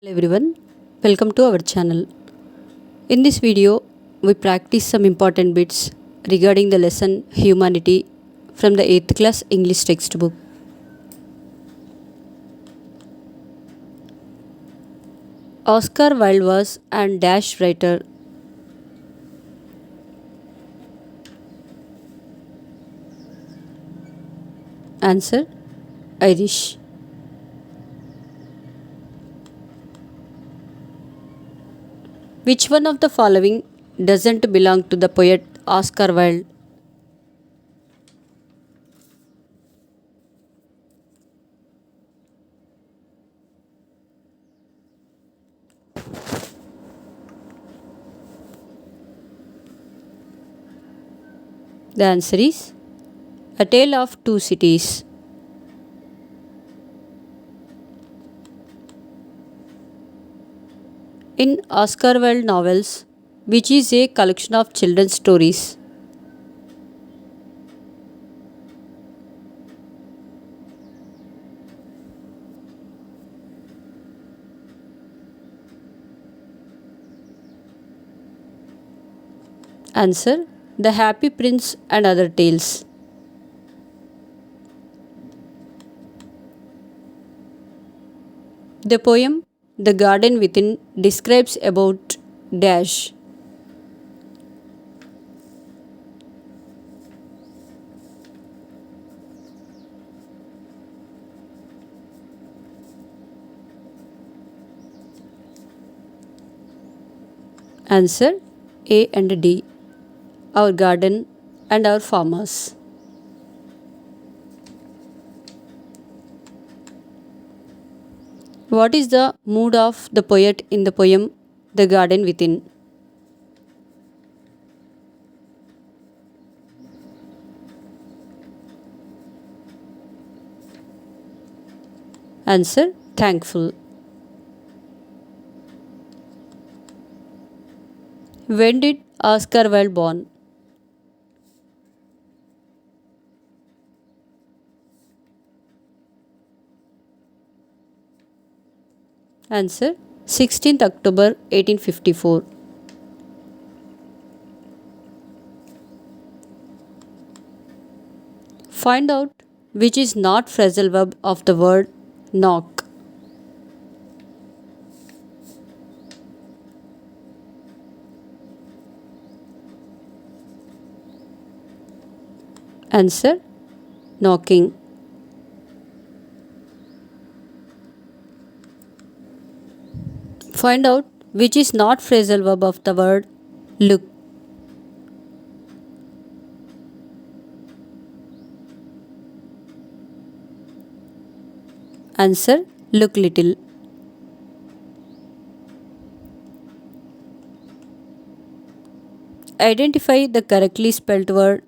Hello everyone, welcome to our channel. In this video, we practice some important bits regarding the lesson Humanity from the 8th class English textbook. Oscar Wilde was an dash writer. Answer Irish. Which one of the following doesn't belong to the poet Oscar Wilde? The answer is A Tale of Two Cities. In Oscar Wilde novels, which is a collection of children's stories. Answer The Happy Prince and Other Tales. The poem The Garden Within describes about dash. Answer A and D. Our garden and our farmers. What is the mood of the poet in the poem The Garden Within? Answer Thankful. When did Oscar Wilde born? Answer 16th October 1854. Find out which is not phrasal verb of the word knock. Answer knocking. Find out which is not phrasal verb of the word look. Answer look little. Identify the correctly spelled word.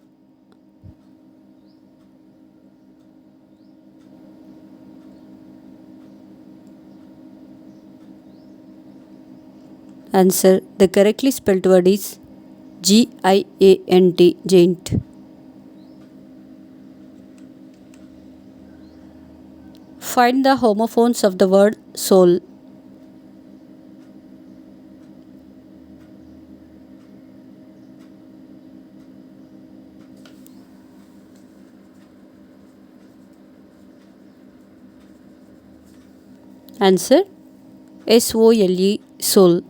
Answer the correctly spelled word is Giant, giant. Find the homophones of the word soul. Answer Sole, soul.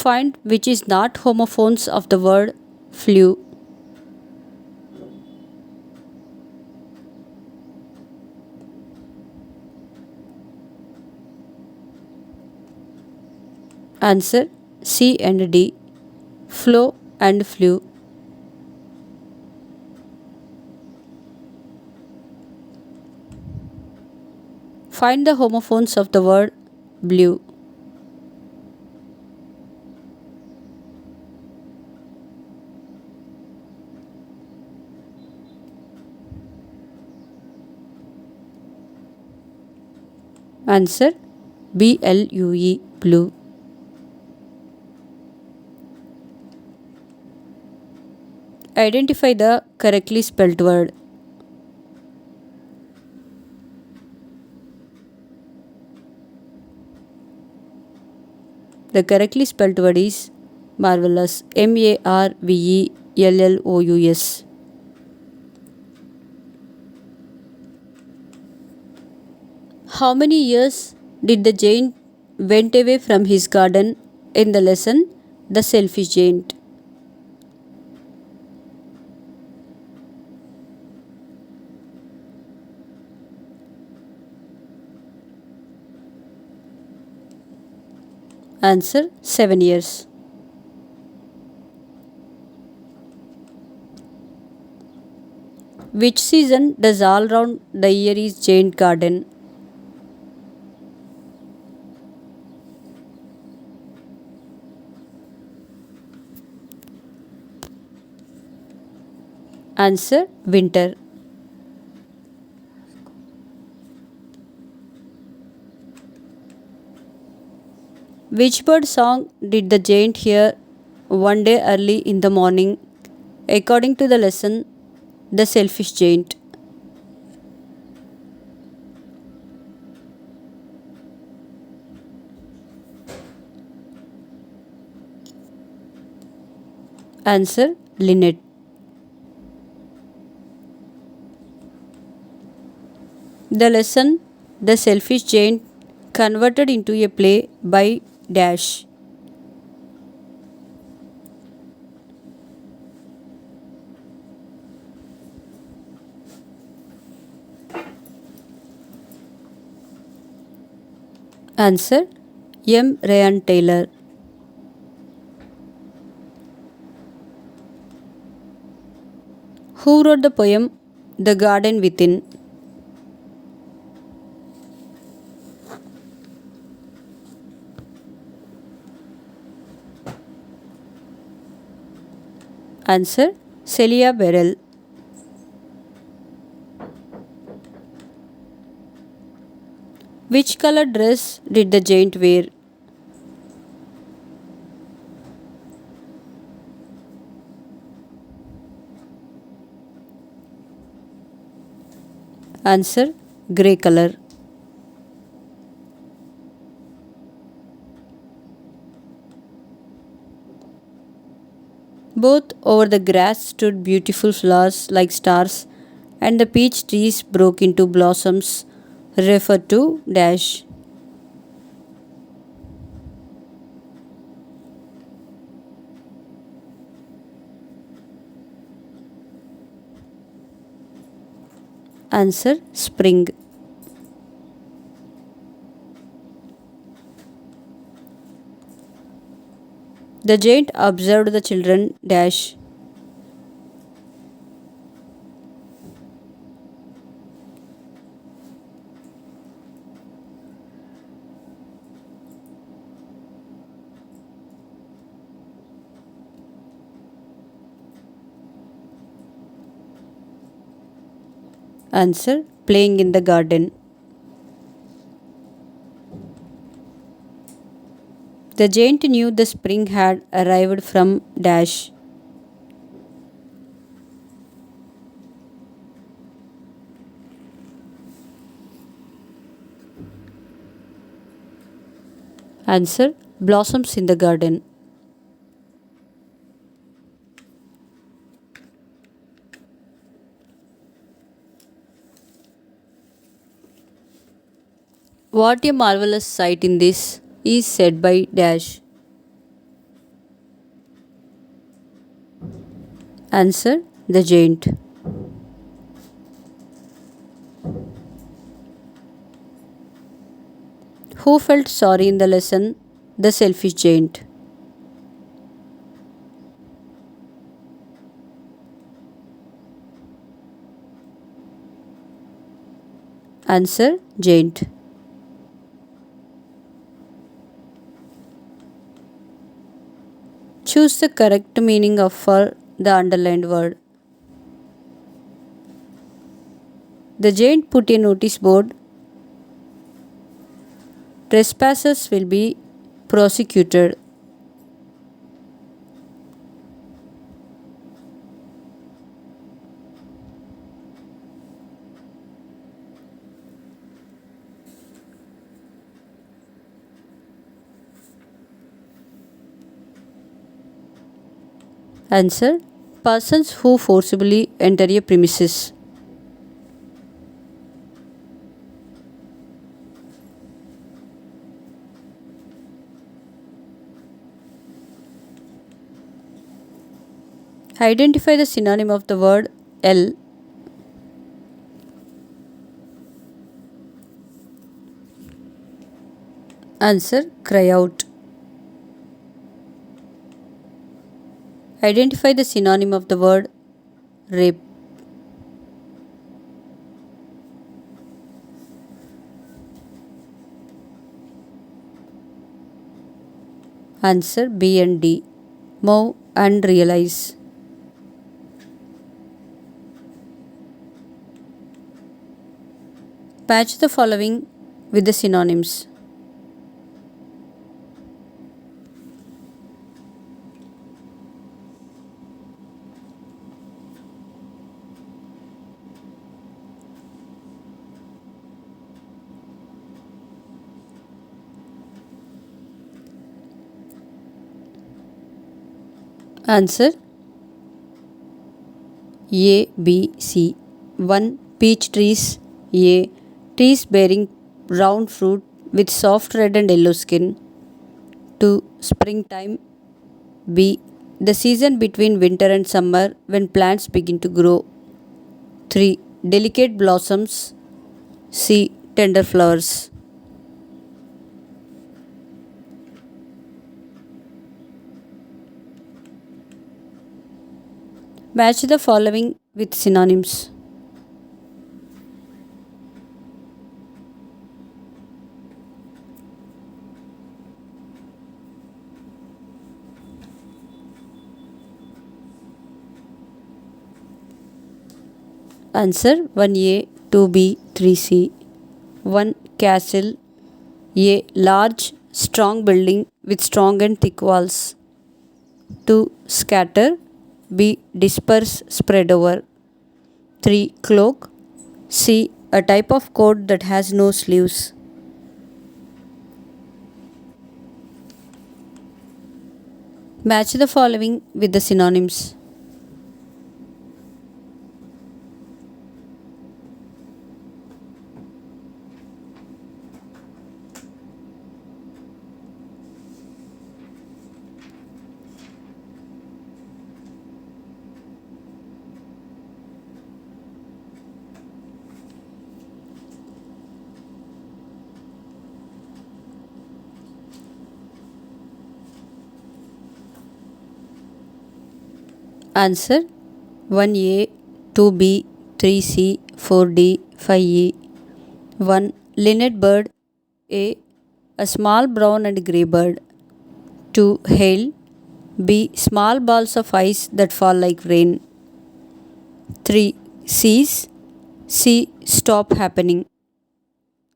Find which is not homophones of the word flew. Answer C and D. Flow and flew. Find the homophones of the word blue. Answer Blue, blue. Identify the correctly spelled word. The correctly spelled word is marvellous. Marvellous. How many years did the giant went away from his garden in the lesson The Selfish Giant? Answer 7 years. Which season does all round the year is giant garden? Answer winter. Which bird song did the giant hear one day early in the morning according to the lesson The Selfish Giant? Answer linnet. The lesson The Selfish Giant converted into a play by dash. Answer M. Ryan Taylor. Who wrote the poem The Garden Within? Answer Celia Beryl. Which color dress did the giant wear? Answer grey color. Both over the grass stood beautiful flowers like stars, and the peach trees broke into blossoms. Refer to dash. Answer spring. The giant observed the children dash. Answer playing in the garden. The giant knew the spring had arrived from dash. Answer blossoms in the garden. What a marvelous sight in this is said by dash. Answer the giant. Who felt sorry in the lesson The Selfish Giant? Answer giant. Choose the correct meaning of for the underlined word. The giant put a notice board. Trespassers will be prosecuted. Answer. Persons who forcibly enter a premises. Identify the synonym of the word L. Answer. Cry out. Identify the synonym of the word rape. Answer. B and D. Move and realize. Match the following with the synonyms. Answer. A, B, C. 1. Peach trees. A. Trees bearing round fruit with soft red and yellow skin. 2. Springtime. B. The season between winter and summer when plants begin to grow. 3. Delicate blossoms. C. Tender flowers. Match the following with synonyms. Answer. 1A, 2B, 3C. 1. Castle. A. Large, strong building with strong and thick walls. 2. Scatter. B. Disperse, spread over. 3. Cloak. C. A type of coat that has no sleeves. Match the following with the synonyms. Answer. 1A, 2B, 3C, 4D, 5E. 1. Linnet bird. A. A small brown and grey bird. 2. Hail. B. Small balls of ice that fall like rain. 3. Cease. C. Stop happening.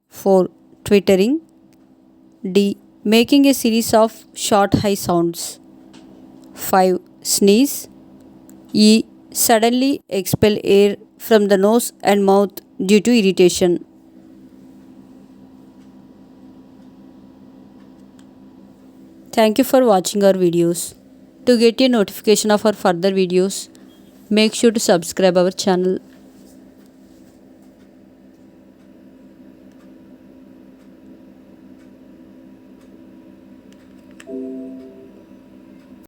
4. Twittering. D. Making a series of short high sounds. 5. Sneeze. E. Suddenly expel air from the nose and mouth due to irritation. Thank you for watching our videos. To get a notification of our further videos, make sure to subscribe our channel.